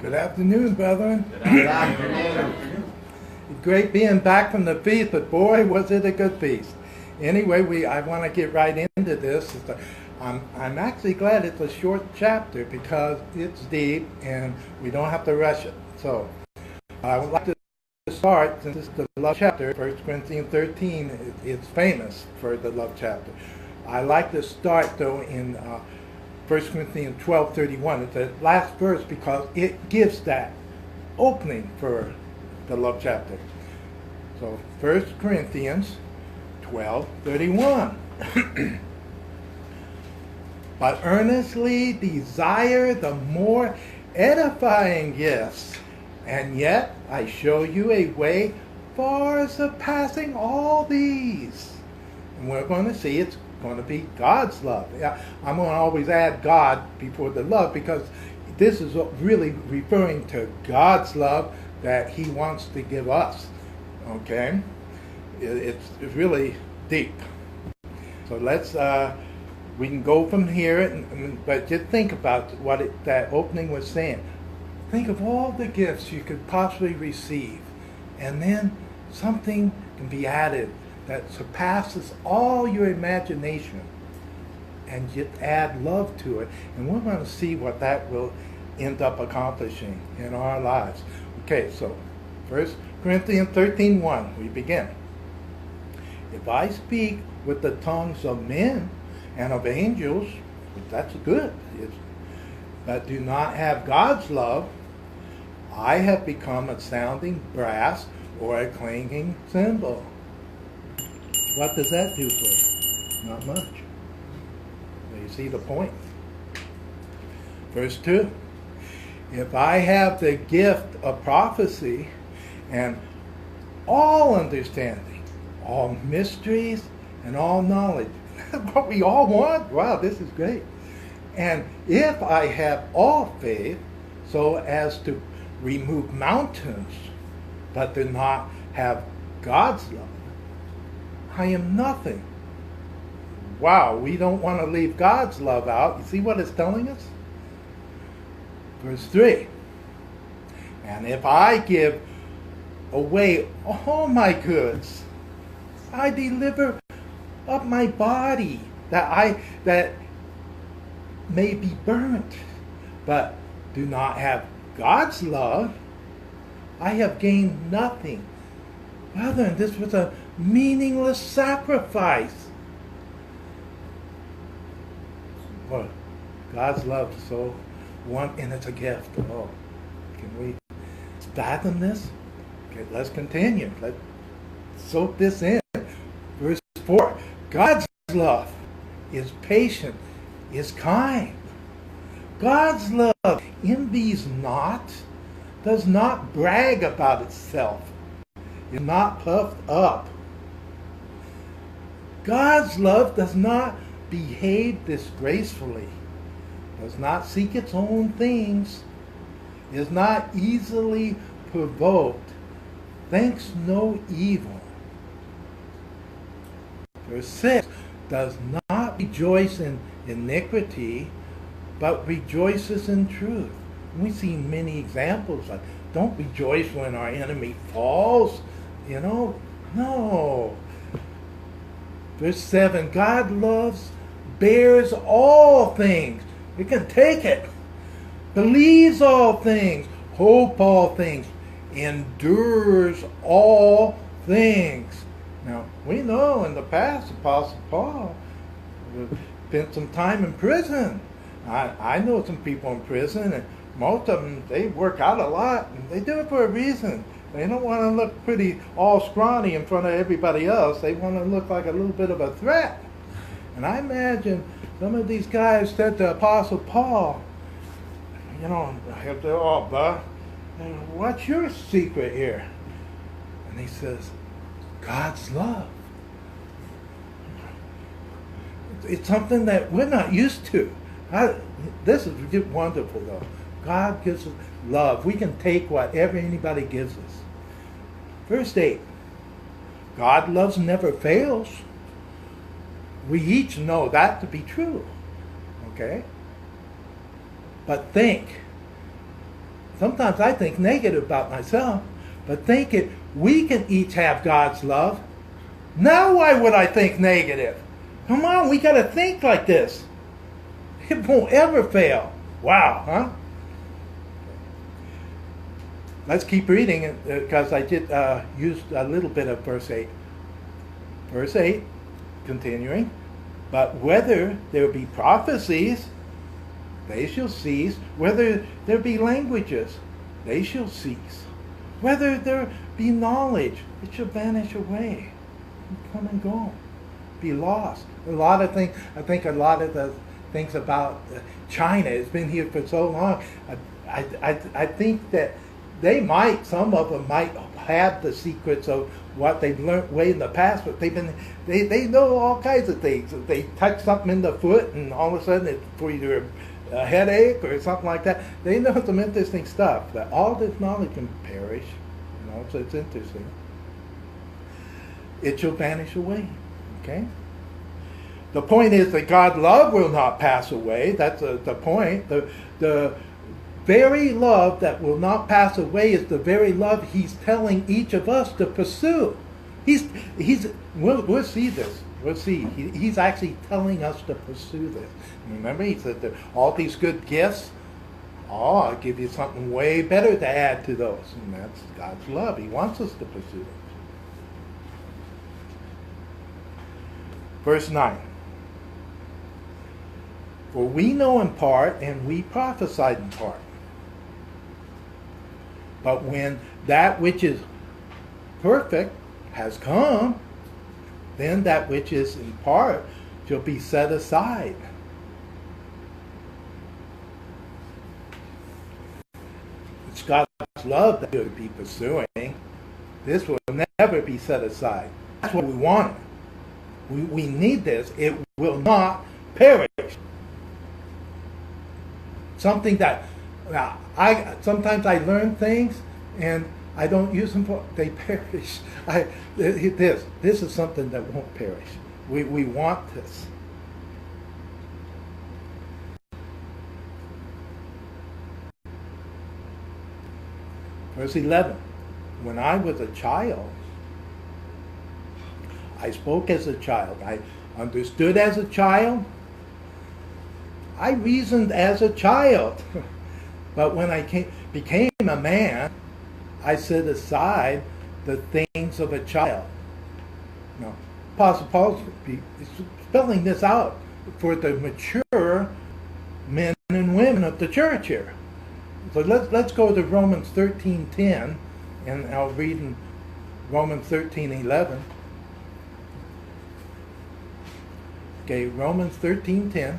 Good afternoon, brethren. Good afternoon. Great being back from the feast, but boy, was it a good feast. Anyway, I want to get right into this. I'm actually glad it's a short chapter because it's deep and we don't have to rush it. So I would like to start, since it's the love chapter, 1 Corinthians 13, it's famous for the love chapter. I like to start, though, in 1 Corinthians 12:31. It's the last verse because it gives that opening for the love chapter. So 1 Corinthians 12:31. But earnestly desire the more edifying gifts, and yet I show you a way far surpassing all these. And we're going to see it's going to be God's love. I'm going to always add God before the love because this is really referring to God's love that He wants to give us. Okay? It's really deep. So we can go from here, but just think about what that opening was saying. Think of all the gifts you could possibly receive, and then something can be added that surpasses all your imagination, and just add love to it. And we're going to see what that will end up accomplishing in our lives. Okay, so 1 Corinthians 13:1, we begin. If I speak with the tongues of men and of angels, that's good, but do not have God's love, I have become a sounding brass or a clanging cymbal. What does that do for you? Not much. You see the point? Verse 2. If I have the gift of prophecy and all understanding, all mysteries and all knowledge, what we all want? Wow, this is great. And if I have all faith so as to remove mountains, but do not have God's love, I am nothing. Wow, we don't want to leave God's love out. You see what it's telling us? Verse 3. And if I give away all my goods, I deliver up my body that may be burnt, but do not have God's love, I have gained nothing. Rather, this was a meaningless sacrifice. Well, God's love is so one, and it's a gift. Oh, can we fathom this? Okay, let's continue. Let's soak this in. Verse 4. God's love is patient, is kind. God's love envies not, does not brag about itself, is not puffed up. God's love does not behave disgracefully, does not seek its own things, is not easily provoked, thinks no evil. Verse 6, does not rejoice in iniquity, but rejoices in truth. We see many examples like, don't rejoice when our enemy falls, no. Verse 7, God loves, bears all things. We can take it. Believes all things, hope all things, endures all things. Now, we know in the past, Apostle Paul spent some time in prison. I know some people in prison, and most of them, they work out a lot, and they do it for a reason. They don't want to look pretty all scrawny in front of everybody else. They want to look like a little bit of a threat. And I imagine some of these guys said to Apostle Paul, bud, what's your secret here? And he says, God's love. It's something that we're not used to. This is just wonderful, though. God gives us love. We can take whatever anybody gives us. Verse 8. God loves never fails. We each know that to be true. Okay? But think, sometimes I think negative about myself, but think it, we can each have God's love. Now why would I think negative? Come on, we got to think like this. It won't ever fail. Wow, huh? Let's keep reading because I did use a little bit of verse 8. Verse 8, continuing. But whether there be prophecies, they shall cease. Whether there be languages, they shall cease. Whether there be knowledge, it shall vanish away. Come and go. Be lost. A lot of things, I think a lot of the things about China, it's been here for so long. I think that some of them might have the secrets of what they've learned way in the past, but they know all kinds of things. If they touch something in the foot and all of a sudden it's for either a headache or something like that, they know some interesting stuff. That all this knowledge can perish, so it's interesting. It shall vanish away. Okay? The point is that God's love will not pass away. That's the point. The very love that will not pass away is the very love He's telling each of us to pursue. We'll see this. We'll see. He's actually telling us to pursue this. Remember, He said that all these good gifts, I'll give you something way better to add to those. And that's God's love. He wants us to pursue it. Verse 9. For we know in part, and we prophesied in part. But when that which is perfect has come, then that which is in part shall be set aside. It's God's love that you'll be pursuing. This will never be set aside. That's what we want. We need this. It will not perish. Something that sometimes I learn things and I don't use them for, they perish. This is something that won't perish. We want this. Verse 11. When I was a child, I spoke as a child. I understood as a child. I reasoned as a child. But when I became a man, I set aside the things of a child. Now, Apostle Paul's spelling this out for the mature men and women of the church here. So let's go to Romans 13:10, and I'll read in Romans 13:11. Okay, Romans 13:10.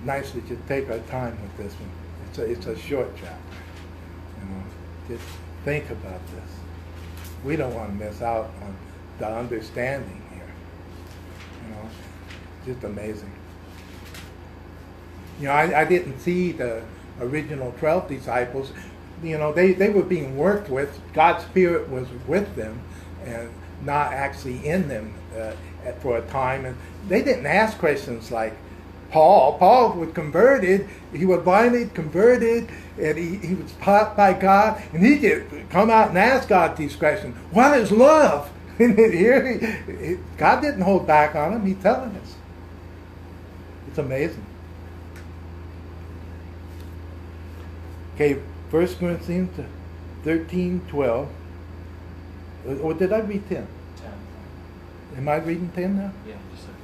Nice that you take our time with this one. It's a short chapter. Just think about this. We don't want to miss out on the understanding here. Just amazing. I didn't see the original 12 disciples. They were being worked with. God's Spirit was with them and not actually in them for a time. And they didn't ask questions like Paul. Paul was converted. He was blindly converted, and he was taught by God. And he could come out and ask God these questions. What is love? And here, God didn't hold back on him. He's telling us. It's amazing. Okay, 1 Corinthians 13:12. Or did I read 10? 10. Am I reading 10 now? Yeah, just said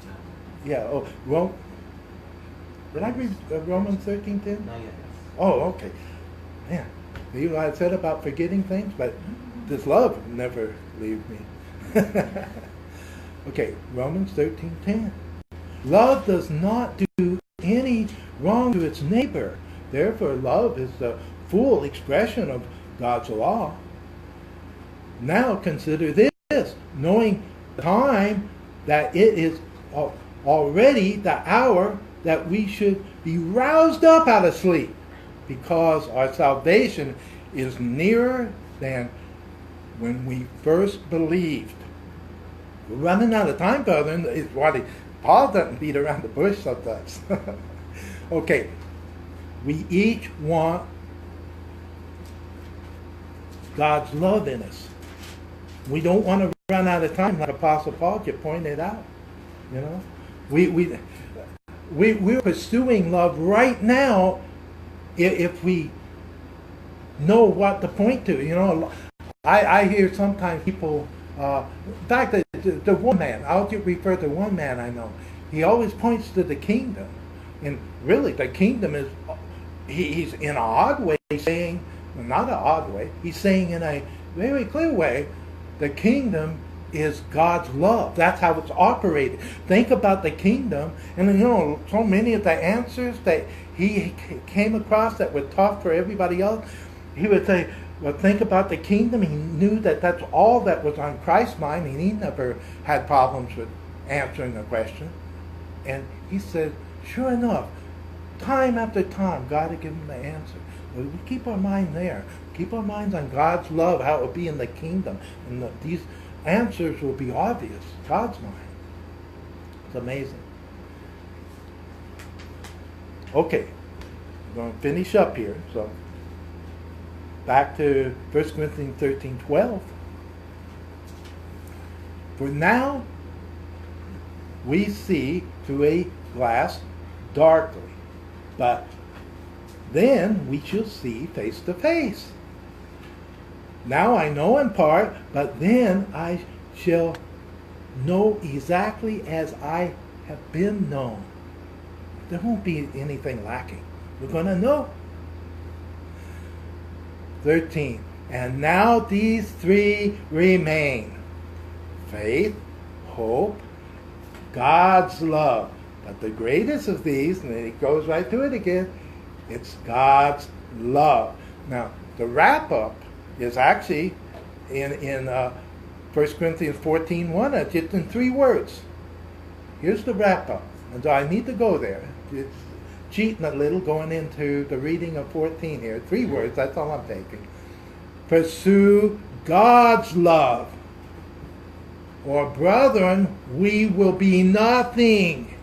10. Yeah. Oh, well. Did I read Romans 13:10? Not yet. Oh, okay. Man, you know, I said about forgetting things, but this love will never leave me. Okay, Romans 13:10. Love does not do any wrong to its neighbor. Therefore, love is the full expression of God's law. Now consider this, knowing the time that it is already the hour that we should be roused up out of sleep, because our salvation is nearer than when we first believed. We're running out of time, brethren, is why Paul doesn't beat around the bush sometimes. Okay, we each want God's love in us. We don't want to run out of time, like Apostle Paul just pointed out. You know, we're pursuing love right now if we know what to point to. You know, I hear sometimes people, in fact, the one man, I'll just refer to one man I know, he always points to the kingdom. And really, the kingdom is, he's in an odd way saying, not an odd way, he's saying in a very clear way, the kingdom is God's love. That's how it's operated. Think about the kingdom, and you know, so many of the answers that he came across that were tough for everybody else, he would say, well, think about the kingdom. He knew that that's all that was on Christ's mind, and he never had problems with answering a question. And he said, sure enough, time after time, God had given the answer. We keep our mind there. Keep our minds on God's love, how it will be in the kingdom. And these answers will be obvious. God's mind. It's amazing. Okay, we're going to finish up here. So, back to 1 Corinthians 13:12. For now, we see through a glass darkly, but then we shall see face to face. Now I know in part, but then I shall know exactly as I have been known. There won't be anything lacking. We're going to know. 13. And now these three remain: faith, hope, God's love. But the greatest of these, and it goes right to it again, it's God's love. Now, the wrap-up is actually in 1 Corinthians 14:1. It's just in 3 words. Here's the wrap-up. And I need to go there. It's cheating a little going into the reading of 14 here. 3 words, that's all I'm taking. Pursue God's love, or brethren, we will be nothing.